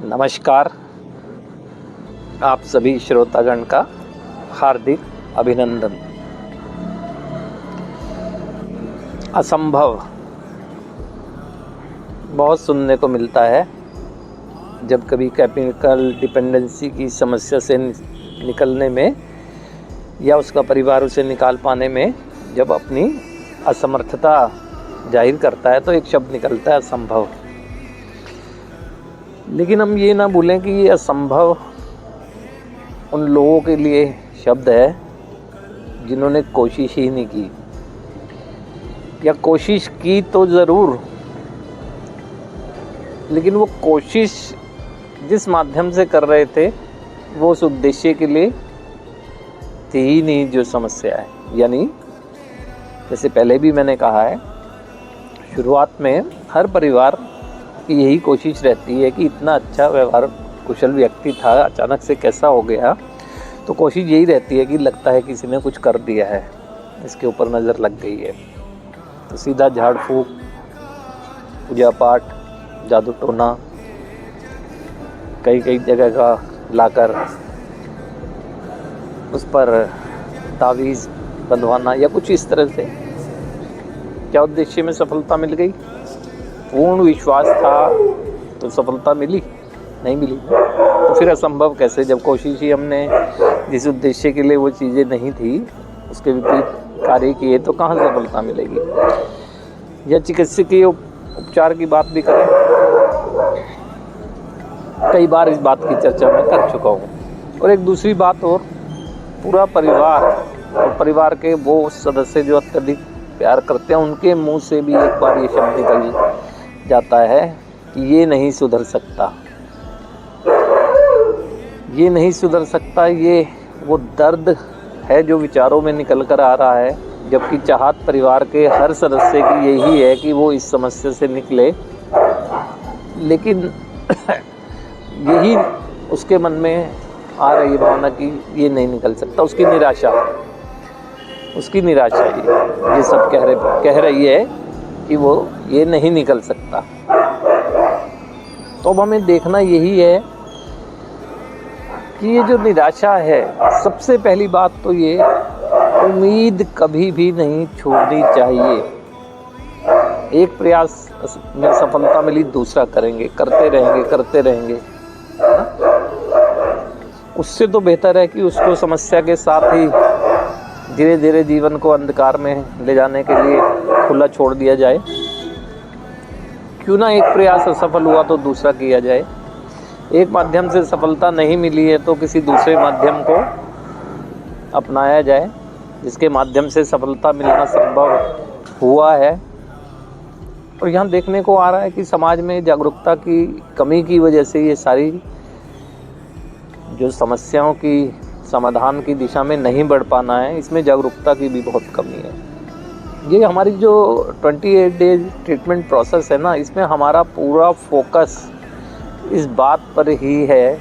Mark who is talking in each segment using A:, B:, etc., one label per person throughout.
A: नमस्कार। आप सभी श्रोतागण का हार्दिक अभिनंदन। असंभव बहुत सुनने को मिलता है जब कभी केमिकल डिपेंडेंसी की समस्या से निकलने में या उसका परिवार उसे निकाल पाने में जब अपनी असमर्थता जाहिर करता है तो एक शब्द निकलता है असंभव। लेकिन हम ये ना भूलें कि ये असंभव उन लोगों के लिए शब्द है जिन्होंने कोशिश ही नहीं की, या कोशिश की तो ज़रूर, लेकिन वो कोशिश जिस माध्यम से कर रहे थे वो उस उद्देश्य के लिए थी ही नहीं जो समस्या है। यानी जैसे पहले भी मैंने कहा है, शुरुआत में हर परिवार की यही कोशिश रहती है कि इतना अच्छा व्यवहार कुशल व्यक्ति था, अचानक से कैसा हो गया। तो कोशिश यही रहती है कि लगता है किसी ने कुछ कर दिया है, इसके ऊपर नज़र लग गई है, तो सीधा झाड़ फूक, पूजा पाठ, जादू टोना, कई जगह का लाकर उस पर तावीज़ बंधवाना या कुछ इस तरह से। क्या उद्देश्य में सफलता मिल गई? पूर्ण विश्वास था तो सफलता मिली? नहीं मिली। तो फिर असंभव कैसे, जब कोशिश ही हमने जिस उद्देश्य के लिए वो चीज़ें नहीं थी उसके विपरीत कार्य किए तो कहाँ सफलता मिलेगी। या चिकित्सकीय उपचार की बात भी करें, कई बार इस बात की चर्चा मैं कर चुका हूँ। और एक दूसरी बात और, पूरा परिवार और परिवार के वो सदस्य जो अत्यधिक प्यार करते हैं उनके मुंह से भी एक बार ये शब्द निकल जाता है कि ये नहीं सुधर सकता, ये नहीं सुधर सकता। ये वो दर्द है जो विचारों में निकल कर आ रहा है, जबकि चाहत परिवार के हर सदस्य की यही है कि वो इस समस्या से निकले, लेकिन यही उसके मन में आ रही भावना कि ये नहीं निकल सकता। उसकी निराशा ये सब कह रही है कि वो ये नहीं निकल सकता। तो अब हमें देखना यही है कि ये जो निराशा है, सबसे पहली बात तो ये, उम्मीद कभी भी नहीं छोड़नी चाहिए। एक प्रयास में सफलता मिली, दूसरा करेंगे, करते रहेंगे। उससे तो बेहतर है कि उसको समस्या के साथ ही धीरे धीरे जीवन को अंधकार में ले जाने के लिए खुला छोड़ दिया जाए। क्यों ना एक प्रयास असफल हुआ तो दूसरा किया जाए। एक माध्यम से सफलता नहीं मिली है तो किसी दूसरे माध्यम को अपनाया जाए जिसके माध्यम से सफलता मिलना संभव हुआ है। और यहाँ देखने को आ रहा है कि समाज में जागरूकता की कमी की वजह से ये सारी जो समस्याओं की समाधान की दिशा में नहीं बढ़ पाना है, इसमें जागरूकता की भी बहुत कमी है। ये हमारी जो 28 डेज ट्रीटमेंट प्रोसेस है ना, इसमें हमारा पूरा फोकस इस बात पर ही है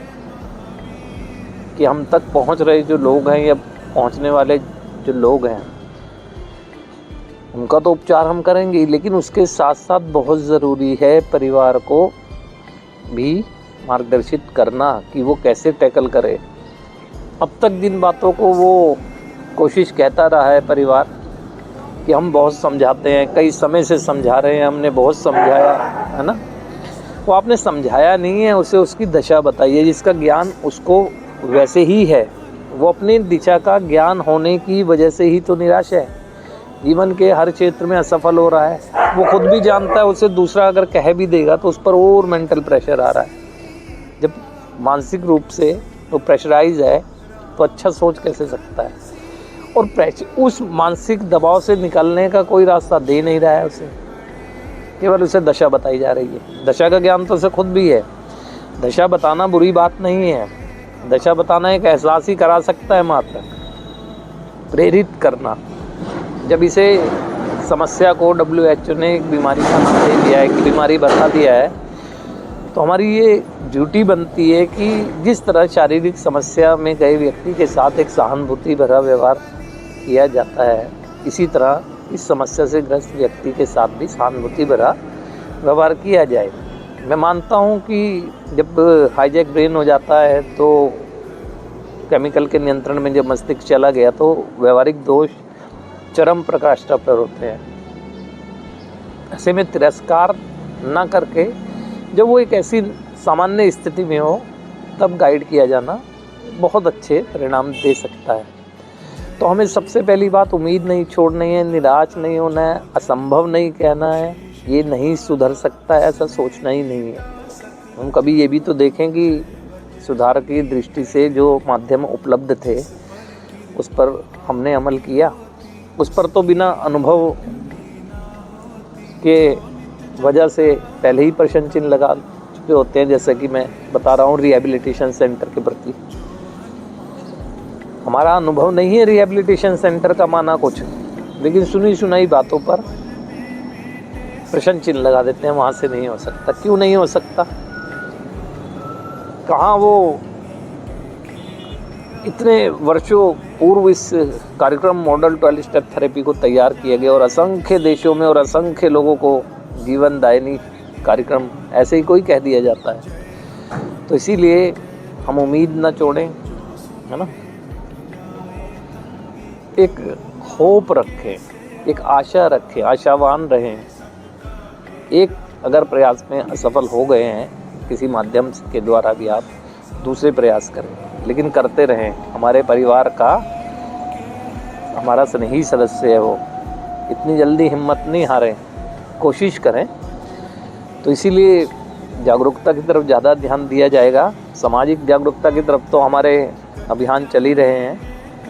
A: कि हम तक पहुंच रहे जो लोग हैं या पहुंचने वाले जो लोग हैं उनका तो उपचार हम करेंगे, लेकिन उसके साथ साथ बहुत ज़रूरी है परिवार को भी मार्गदर्शित करना कि वो कैसे टैकल करे। अब तक जिन बातों को वो कोशिश कहता रहा है परिवार कि हम बहुत समझाते हैं, कई समय से समझा रहे हैं, हमने बहुत समझाया है ना, वो आपने समझाया नहीं है, उसे उसकी दशा बताइए जिसका ज्ञान उसको वैसे ही है। वो अपनी दिशा का ज्ञान होने की वजह से ही तो निराश है, जीवन के हर क्षेत्र में असफल हो रहा है। वो खुद भी जानता है, उसे दूसरा अगर कह भी देगा तो उस पर और मेंटल प्रेशर आ रहा है। जब मानसिक रूप से वो प्रेशराइज है तो अच्छा सोच कैसे सकता है। और उस मानसिक दबाव से निकलने का कोई रास्ता दे नहीं रहा है उसे, केवल उसे दशा बताई जा रही है। दशा का ज्ञान तो उसे खुद भी है। दशा बताना बुरी बात नहीं है, दशा बताना एक एहसास ही करा सकता है, मात्र प्रेरित करना। जब इसे समस्या को WHO ने एक बीमारी का नाम दे दिया है, एक बीमारी बता दिया है, तो हमारी ये ड्यूटी बनती है कि जिस तरह शारीरिक समस्या में गए व्यक्ति के साथ एक सहानुभूति भरा व्यवहार किया जाता है, इसी तरह इस समस्या से ग्रस्त व्यक्ति के साथ भी सहानुभूति भरा व्यवहार किया जाए। मैं मानता हूँ कि जब हाईजैक ब्रेन हो जाता है तो केमिकल के नियंत्रण में जब मस्तिष्क चला गया तो व्यवहारिक दोष चरम प्रकाष्ठा पर होते हैं। ऐसे में तिरस्कार ना करके जब वो एक ऐसी सामान्य स्थिति में हो तब गाइड किया जाना बहुत अच्छे परिणाम दे सकता है। तो हमें सबसे पहली बात उम्मीद नहीं छोड़नी है, निराश नहीं होना है, असंभव नहीं कहना है, ये नहीं सुधर सकता है ऐसा सोचना ही नहीं है। हम कभी ये भी तो देखें कि सुधार की दृष्टि से जो माध्यम उपलब्ध थे उस पर हमने अमल किया, उस पर तो बिना अनुभव के वजह से पहले ही प्रश्न चिन्ह लगा चुके होते हैं। जैसे कि मैं बता रहा हूँ रिहैबिलिटेशन सेंटर के प्रति हमारा अनुभव नहीं है रिहैबिलिटेशन सेंटर का माना कुछ, लेकिन सुनी सुनाई बातों पर प्रश्न चिन्ह लगा देते हैं, वहाँ से नहीं हो सकता। क्यों नहीं हो सकता? कहाँ वो इतने वर्षों पूर्व इस कार्यक्रम मॉडल 12 स्टेप थेरेपी को तैयार किया गया और असंख्य देशों में और असंख्य लोगों को जीवन दायिनी कार्यक्रम ऐसे ही कोई कह दिया जाता है। तो इसीलिए हम उम्मीद ना छोड़ें, है ना, एक होप रखें, एक आशा रखें, आशावान रहें। एक अगर प्रयास में असफल हो गए हैं किसी माध्यम के द्वारा भी आप दूसरे प्रयास करें, लेकिन करते रहें। हमारे परिवार का हमारा स्नेही सदस्य है वो, इतनी जल्दी हिम्मत नहीं हारें, कोशिश करें। तो इसीलिए जागरूकता की तरफ ज़्यादा ध्यान दिया जाएगा। सामाजिक जागरूकता की तरफ तो हमारे अभियान चल ही रहे हैं,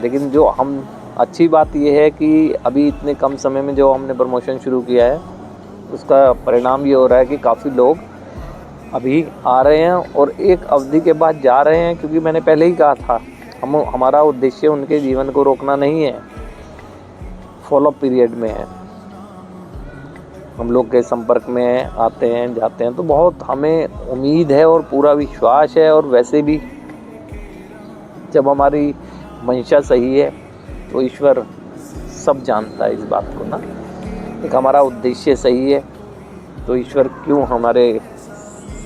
A: लेकिन जो हम अच्छी बात यह है कि अभी इतने कम समय में जो हमने प्रमोशन शुरू किया है उसका परिणाम ये हो रहा है कि काफ़ी लोग अभी आ रहे हैं और एक अवधि के बाद जा रहे हैं। क्योंकि मैंने पहले ही कहा था हमारा उद्देश्य उनके जीवन को रोकना नहीं है, फॉलोअप पीरियड में है। हम लोग के संपर्क में आते हैं जाते हैं तो बहुत हमें उम्मीद है और पूरा विश्वास है। और वैसे भी जब हमारी मंशा सही है तो ईश्वर सब जानता है इस बात को ना। एक हमारा उद्देश्य सही है तो ईश्वर क्यों हमारे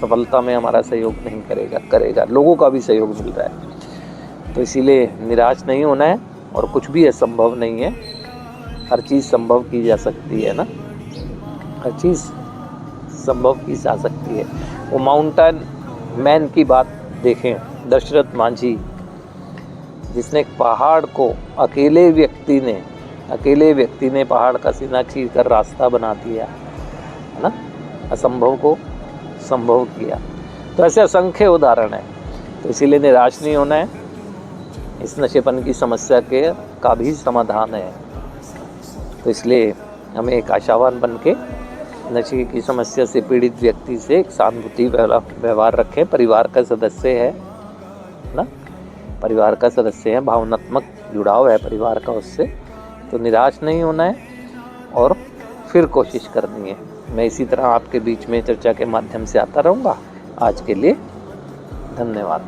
A: सफलता में हमारा सहयोग नहीं करेगा। लोगों का भी सहयोग मिल रहा है। तो इसीलिए निराश नहीं होना है और कुछ भी असंभव नहीं है, हर चीज़ संभव की जा सकती है ना, हर चीज़ संभव की जा सकती है। वो माउंटेन मैन की बात देखें, दशरथ मांझी, जिसने एक पहाड़ को अकेले व्यक्ति ने पहाड़ का सीना चीर कर रास्ता बना दिया, है ना, असंभव को संभव किया। तो ऐसे असंख्य उदाहरण हैं। तो इसीलिए निराश नहीं होना है। इस नशेपन की समस्या का भी समाधान है। तो इसलिए हमें एक आशावान बन के नशे की समस्या से पीड़ित व्यक्ति से एक सहानुभूति व्यवहार रखें। परिवार का सदस्य है ना, परिवार का सदस्य है, भावनात्मक जुड़ाव है परिवार का उससे। तो निराश नहीं होना है और फिर कोशिश करनी है। मैं इसी तरह आपके बीच में चर्चा के माध्यम से आता रहूँगा। आज के लिए धन्यवाद।